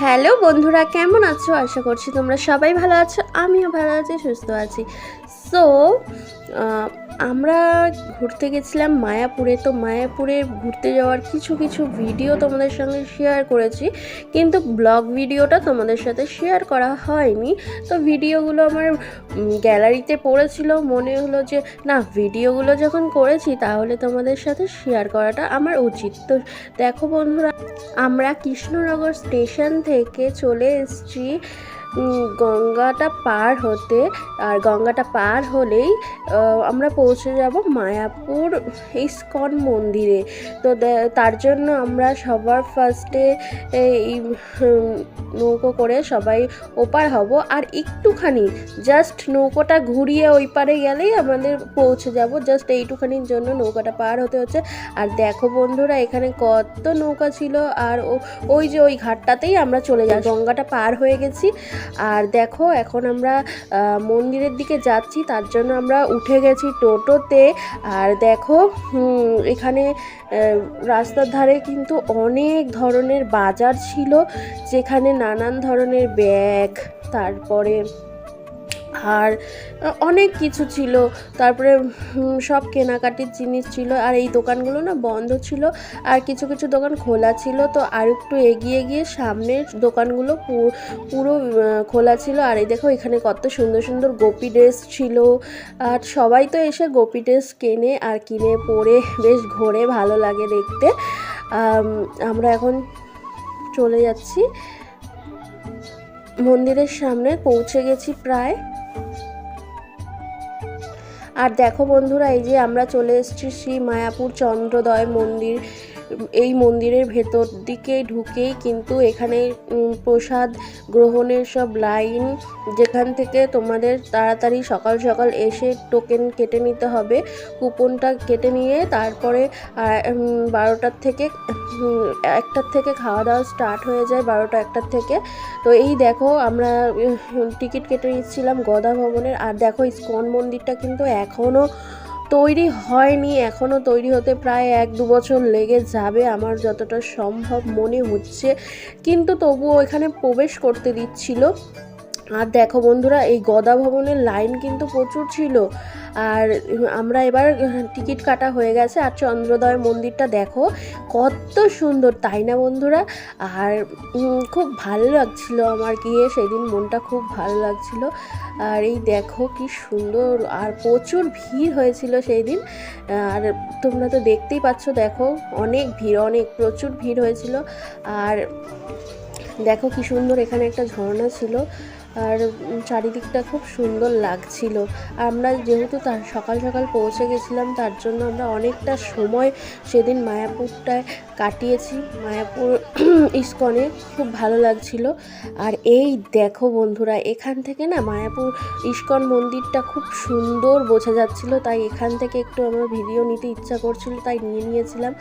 Hello বন্ধুরা, কেমন আছো? আশা করছি তোমরা সবাই ভালো আছো। আমিও ভালো আছি, সুস্থ আছি। সো আমরা ঘুরতে গেছিলাম মায়াপুরে। তো মায়াপুরে ঘুরতে যাওয়ার কিছু কিছু ভিডিও তোমাদের সঙ্গে শেয়ার করেছি, কিন্তু ব্লগ ভিডিওটা তোমাদের সাথে শেয়ার করা হয়নি। তো ভিডিওগুলো আমার গ্যালারিতে পড়েছিল, মনে হলো যে না, ভিডিওগুলো যখন করেছি তাহলে তোমাদের সাথে শেয়ার করাটা আমার উচিত। তো দেখো বন্ধুরা, আমরা কৃষ্ণনগর স্টেশন থেকে চলে এসেছি গঙ্গাটা পার হতে। আর গঙ্গাটা পার হলেই আমরা পৌঁছে যাব মায়াপুর ইস্কন মন্দিরে। তো তার জন্য আমরা সবার ফার্স্টে এই নৌকো করে সবাই ওপার হব, আর একটুখানি জাস্ট নৌকোটা ঘুরিয়ে ওই পারে গেলেই আমাদের পৌঁছে যাব। জাস্ট এইটুখানির জন্য নৌকাটা পার হতে হচ্ছে। আর দেখো বন্ধুরা, এখানে কত নৌকা ছিল, আর ওই যে ওই ঘাটটাতেই আমরা চলে যাই। গঙ্গাটা পার হয়ে গেছি, আর দেখো এখন আমরা মন্দিরের দিকে যাচ্ছি। তার জন্য আমরা উঠে গেছি টোটোতে। আর দেখো এখানে রাস্তার ধারে কিন্তু অনেক ধরনের বাজার ছিল, যেখানে নানান ধরনের ব্যাগ, তারপরে আর অনেক কিছু ছিল। তারপরে সব কেনাকাটির জিনিস ছিল। আর এই দোকানগুলো না বন্ধ ছিল, আর কিছু কিছু দোকান খোলা ছিল। তো আর একটু এগিয়ে গিয়ে সামনের দোকানগুলো পুরো খোলা ছিল। আর এই দেখো এখানে কত সুন্দর সুন্দর গোপী ড্রেস ছিল। আর সবাই তো এসে গোপী ড্রেস কেনে, আর কিনে পরে বেশ ঘোরে, ভালো লাগে দেখতে। আমরা এখন চলে যাচ্ছি মন্দিরের সামনে, পৌঁছে গেছি প্রায়। আর দেখো বন্ধুরা, এই যে আমরা চলে এসেছি শ্রী মায়াপুর চন্দ্রোদয় মন্দির। এই মন্দিরের ভেতর দিকে ঢুকেই কিন্তু এখানে প্রসাদ গ্রহণের সব লাইন, যেখান থেকে তোমাদের তাড়াতাড়ি সকাল সকাল এসে টোকেন কেটে নিতে হবে। কুপনটা কেটে নিয়ে তারপরে 12টার থেকে 1টার থেকে খাওয়া দাওয়া স্টার্ট হয়ে যায়, 12টা 1টার থেকে। তো এই দেখো আমরা টিকিট কেটে নিচ্ছিলাম গদা ভবনের। আর দেখো ইস্কন মন্দিরটা কিন্তু এখনও তৈরি হয়নি, এখনও তৈরি হতে প্রায় 1-2 বছর লেগে যাবে আমার যতটা সম্ভব মনে হচ্ছে, কিন্তু তবুও এখানে প্রবেশ করতে দিচ্ছিল। আর দেখো বন্ধুরা, এই গদা ভবনের লাইন কিন্তু প্রচুর ছিল। আর আমরা এবার টিকিট কাটা হয়ে গেছে। আর চন্দ্রোদয় মন্দিরটা দেখো কত সুন্দর, তাই না বন্ধুরা? আর খুব ভালো লাগছিল আমার গিয়ে সেদিন, মনটা খুব ভালো লাগছিল। আর এই দেখো কি সুন্দর, আর প্রচুর ভিড় হয়েছিল সেই দিন। আর তোমরা তো দেখতেই পাচ্ছ, দেখো অনেক ভিড়, প্রচুর ভিড় হয়েছিল। আর দেখো কি সুন্দর, এখানে একটা ঝর্ণা ছিল, আর চারিদিকটা খুব সুন্দর লাগছিল। আমরা যেহেতু তার সকাল সকাল পৌঁছে গেছিলাম, তার জন্য আমরা অনেকটা সময় সেদিন মায়াপুরটায় কাটিয়েছি। মায়াপুর ইস্কনে খুব ভালো লাগছিল। আর এই দেখো বন্ধুরা, এখান থেকে না মায়াপুর ইস্কন মন্দিরটা খুব সুন্দর বোঝা যাচ্ছিল, তাই এখান থেকে একটু আমার ভিডিও নিতে ইচ্ছা করছিল, তাই নিয়ে নিয়েছিলাম।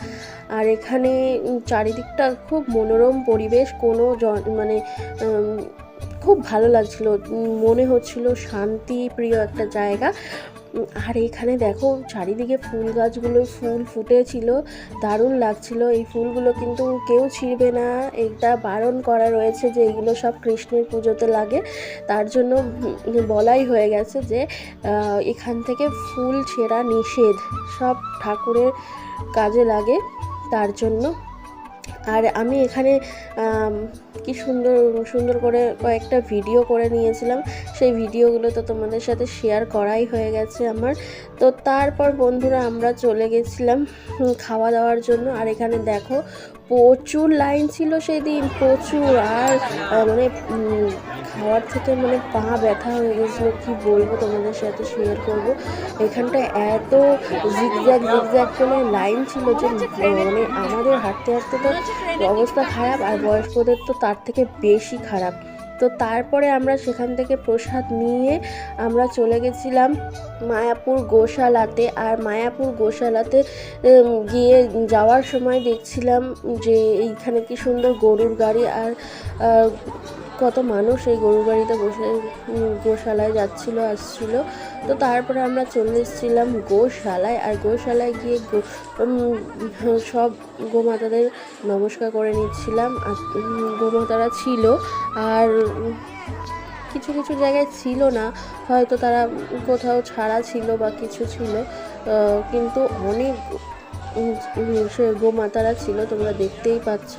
আর এখানে চারিদিকটা খুব মনোরম পরিবেশ, কোনো মানে খুব ভালো লাগছিল, মনে হচ্ছিল শান্তি প্রিয় একটা জায়গা। আর এখানে দেখো চারিদিকে ফুল গাছগুলো ফুল ফুটেছিল, দারুণ লাগছিল। এই ফুলগুলো কিন্তু কেউ ছিঁড়বে না, এটা বারণ করা রয়েছে যে এইগুলো সব কৃষ্ণের পুজোতে লাগে। তার জন্য বলাই হয়ে গেছে যে এখান থেকে ফুল ছেঁড়া নিষেধ, সব ঠাকুরের কাজে লাগে, তার জন্য। আর আমি এখানে কি সুন্দর সুন্দর করে কয়েকটা ভিডিও করে নিয়েছিলাম, সেই ভিডিওগুলো তো তোমাদের সাথে শেয়ার করাই হয়ে গেছে আমার। তো তারপর বন্ধুরা আমরা চলে গেছিলাম খাওয়া দাওয়ার জন্য। আর এখানে দেখো প্রচুর লাইন ছিল সেদিন, প্রচুর। আর মানে খাওয়ার থেকে মানে পা ব্যথা হয়ে গেছিলো, কি বলবো, তোমাদের সাথে শেয়ার করব। এখানটায় এত জিগজ্যাগ করে লাইন ছিল যে মানে আমাদের হাঁটতে হাঁটতে তো অবস্থা খারাপ, আর বয়স্কদের তো তার থেকে বেশি খারাপ। তো তারপরে আমরা সেখান থেকে প্রসাদ নিয়ে আমরা চলে গেছিলাম মায়াপুর গোশালাতে। আর মায়াপুর গোশালাতে গিয়ে যাওয়ার সময় দেখছিলাম যে এইখানে কি সুন্দর গরুর গাড়ি, আর কত মানুষ এই গরুর গাড়িতে বসে গোশালায় যাচ্ছিল আসছিল। তো তারপরে আমরা চলে এসেছিলাম গোশালায়। আর গোশালায় গিয়ে সব গোমাতাদের নমস্কার করে নিচ্ছিলাম। আর গোমাতারা ছিল, আর কিছু কিছু জায়গায় ছিল না, হয়তো তারা কোথাও ছাড়া ছিল বা কিছু ছিল, কিন্তু অনেক সে গোমাতারা ছিল, তোমরা দেখতেই পাচ্ছ।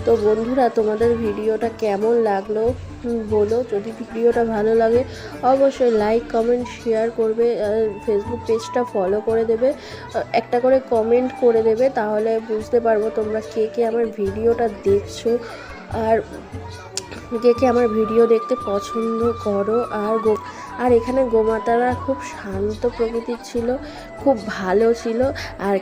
তো বন্ধুরা, তোমাদের ভিডিওটা কেমন লাগলো বলো। যদি ভিডিওটা ভালো লাগে অবশ্যই লাইক কমেন্ট শেয়ার করবে, ফেসবুক পেজটা ফলো করে দেবে, একটা করে কমেন্ট করে দেবে, তাহলে বুঝতে পারবো তোমরা কে কে আমার ভিডিওটা দেখছো আর কে কে আমার ভিডিও দেখতে পছন্দ করো। আর এখানে গোমাতারা খুব শান্ত প্রকৃতির ছিল, খুব ভালো ছিল। আর